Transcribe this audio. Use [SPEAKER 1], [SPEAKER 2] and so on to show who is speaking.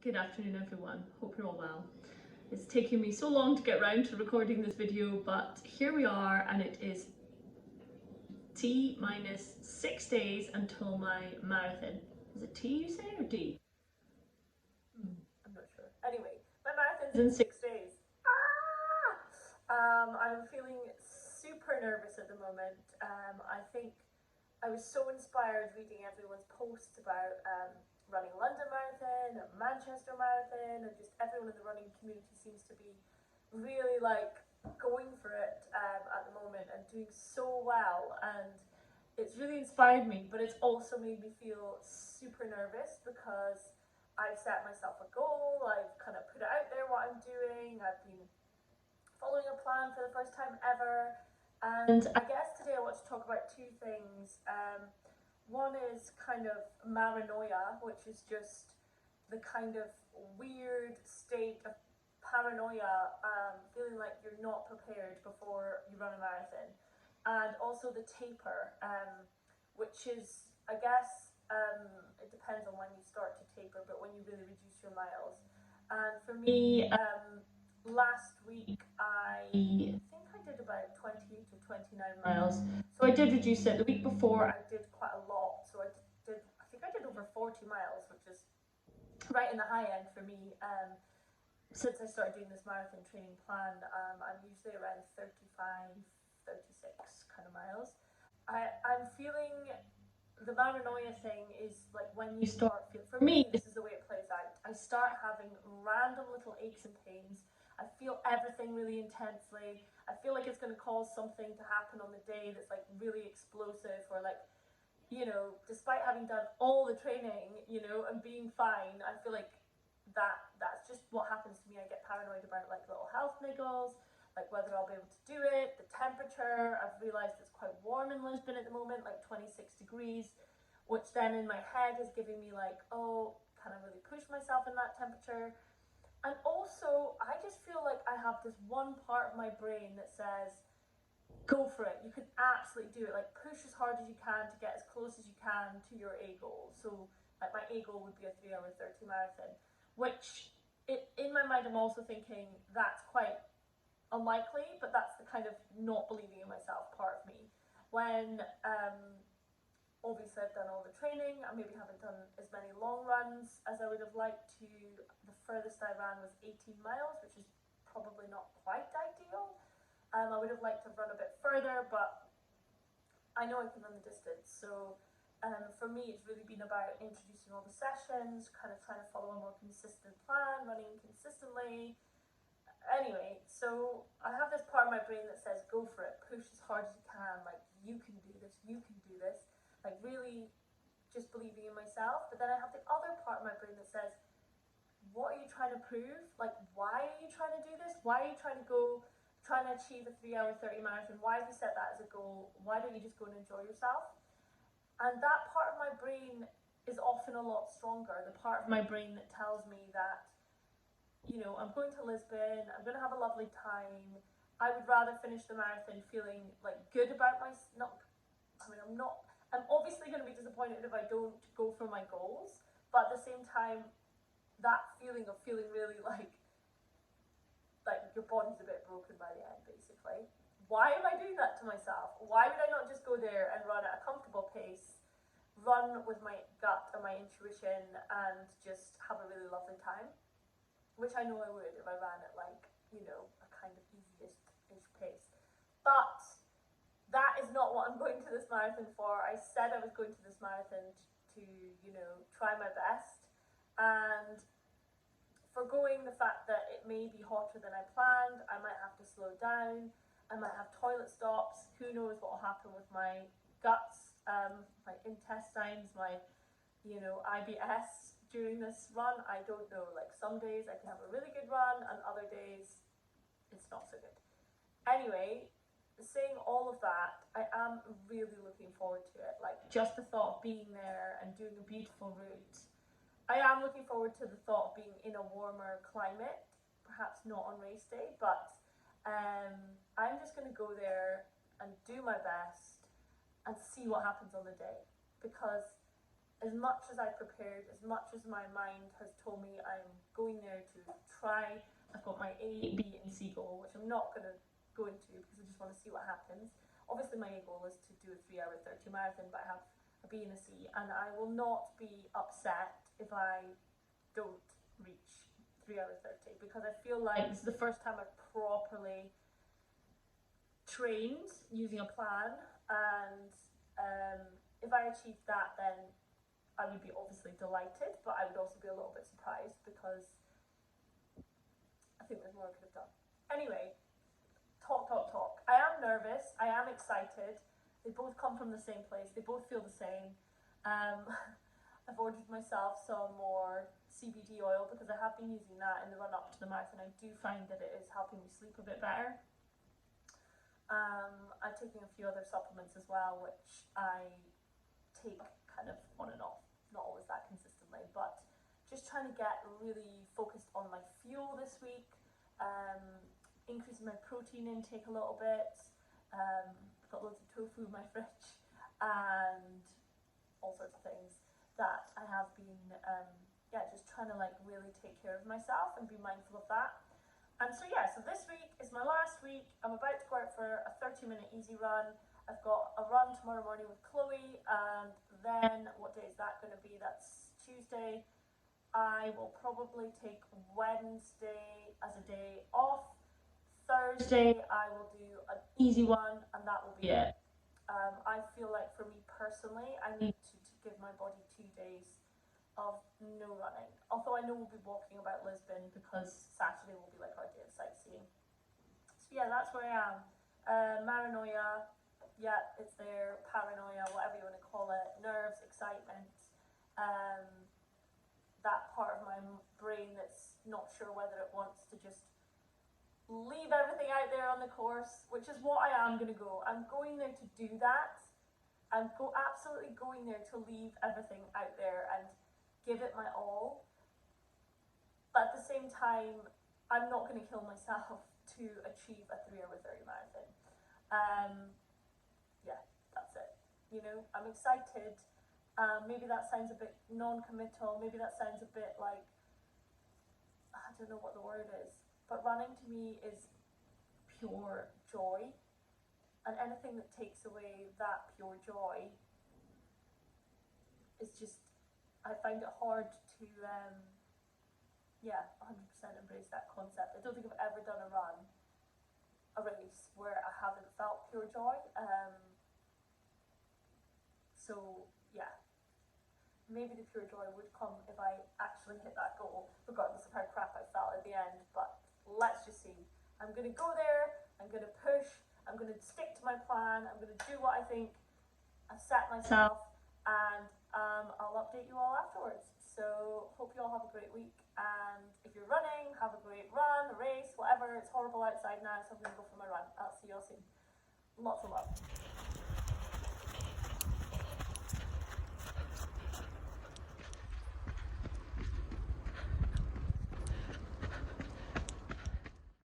[SPEAKER 1] Good afternoon everyone, hope you're all well. It's taken me so long to get around to recording this video, but here we are and it is T minus 6 days until my marathon. Is it T you say or D? I'm not sure. Anyway, my marathon's in 6 days. I'm feeling super nervous at the moment. I think I was so inspired reading everyone's posts about running London Marathon, Manchester Marathon, and just everyone in the running community seems to be really like going for it at the moment and doing so well, and it's really inspired me, but it's also made me feel super nervous because I've set myself a goal, I've kind of put it out there what I'm doing, I've been following a plan for the first time ever. And I guess today I want to talk about two things. One is kind of maranoia, which is just the kind of weird state of paranoia, feeling like you're not prepared before you run a marathon. And also the taper, which is, I guess, it depends on when you start to taper, but when you really reduce your miles. And for me, last week I think I did about 28 or 29 miles. So I did reduce it. The week before I did quite a lot. So I think I did over 40 miles, which is right in the high end for me. Since I started doing this marathon training plan, I'm usually around 35, 36 kind of miles. I'm feeling the maranoia thing is like when you start for me, this is the way it plays out. I start having random little aches and pains. I feel everything really intensely. I feel like it's going to cause something to happen on the day that's like really explosive, or like, you know, despite having done all the training, you know, and being fine, I feel like that's just what happens to me. I get paranoid about like little health niggles, like whether I'll be able to do it, the temperature. I've realised it's quite warm in Lisbon at the moment, like 26 degrees, which then in my head is giving me like, oh, can I really push myself in that temperature? And also, I just feel like I have this one part of my brain that says, go for it. You can absolutely do it. Like, push as hard as you can to get as close as you can to your A goal. So, like, my A goal would be a 3-hour 30 marathon, which in my mind, I'm also thinking that's quite unlikely, but that's the kind of not believing in myself part of me. When obviously I've done all the training, I maybe haven't done as many long runs as I would have liked to. The furthest I ran was 18 miles, which is probably not quite ideal. I would have liked to run a bit further, but I know I can run the distance. So for me, it's really been about introducing all the sessions, kind of trying to follow a more consistent plan, running consistently. Anyway, so I have this part of my brain that says, go for it, push as hard as you can, like, you can do this, you can do this. Like, really just believing in myself. But then I have the other part of my brain that says, what are you trying to prove? Like, why are you trying to do this? Why are you trying to achieve a 3-hour 30 marathon? Why have you set that as a goal? Why don't you just go and enjoy yourself? And that part of my brain is often a lot stronger. The part of my brain that tells me that, you know, I'm going to Lisbon, I'm going to have a lovely time. I would rather finish the marathon feeling like good about I'm obviously going to be disappointed if I don't go for my goals, but at the same time, that feeling of feeling really like your body's a bit broken by the end, basically. Why am I doing that to myself? Why would I not just go there and run at a comfortable pace, run with my gut and my intuition, and just have a really lovely time? Which I know I would if I ran at like, you know, a kind of easiest-ish pace. But that is not what I'm going to this marathon for. I said I was going to this marathon to, you know, try my best, and forgoing the fact that it may be hotter than I planned. I might have to slow down, I might have toilet stops, who knows what will happen with my guts, my intestines, my, you know, IBS during this run. I don't know. Like, some days I can have a really good run and other days it's not so good. Anyway, saying all of that, I am really looking forward to it. Like, just the thought of being there and doing a beautiful route. I am looking forward to the thought of being in a warmer climate, perhaps not on race day, but I'm just going to go there and do my best and see what happens on the day. Because as much as I prepared, as much as my mind has told me I'm try. I've got my A, B and C goal, which I'm not going to go into because I just want to see what happens. Obviously my A goal is to do a 3 hour 30 marathon, but I have a B and a C, and I will not be upset if I don't reach 3 hour 30, because I feel like this is the first time I've properly trained using a plan, and if I achieved that, then I would be obviously delighted, but I would also be a little bit surprised because I think there's more I could have done. Anyway, talk. I am nervous, I am excited. They both come from the same place, they both feel the same. I've ordered myself some more CBD oil because I have been using that in the run up to the marathon. I do find that it is helping me sleep a bit better. I'm taking a few other supplements as well, which I take kind of on and off, not always that consistently, but just trying to get really focused on my fuel this week, increasing my protein intake a little bit. I've got loads of tofu in my fridge and all sorts of things that I have been just trying to like really take care of myself and be mindful of that. And so this week is my last week. I'm about to go out for a 30-minute easy run. I've got a run tomorrow morning with Chloe, and then what day is that going to be? That's Tuesday. I will probably take Wednesday as a day off. Thursday I will do an easy one, and that will be it. I feel like for me personally, I need to give my body 2 days of no running. Although I know we'll be walking about Lisbon because Saturday will be like our day of sightseeing. So yeah, that's where I am. Maranoia, yeah, it's there. Paranoia, whatever you want to call it. Nerves, excitement. That part of my brain that's not sure whether it wants to just leave everything out there on the course, which is what I am going to go. I'm going there to do that. I'm absolutely going there to leave everything out there and give it my all. But at the same time, I'm not going to kill myself to achieve a 3 hour 30 marathon. That's it. You know, I'm excited. Maybe that sounds a bit non-committal. Maybe that sounds a bit like, I don't know what the word is. But running to me is pure joy. And anything that takes away that pure joy is just, I find it hard to 100% embrace that concept. I don't think I've ever done a race where I haven't felt pure joy. Maybe the pure joy would come if I actually hit that goal, regardless of how crap I felt at the end. But let's just see. I'm going to go there, I'm going to push, I'm going to stick to my plan, I'm going to do what I think I've set myself, and I'll update you all afterwards. So hope you all have a great week, and if you're running, have a great run, race, whatever. It's horrible outside now, so I'm going to go for my run. I'll see you all soon. Lots of love.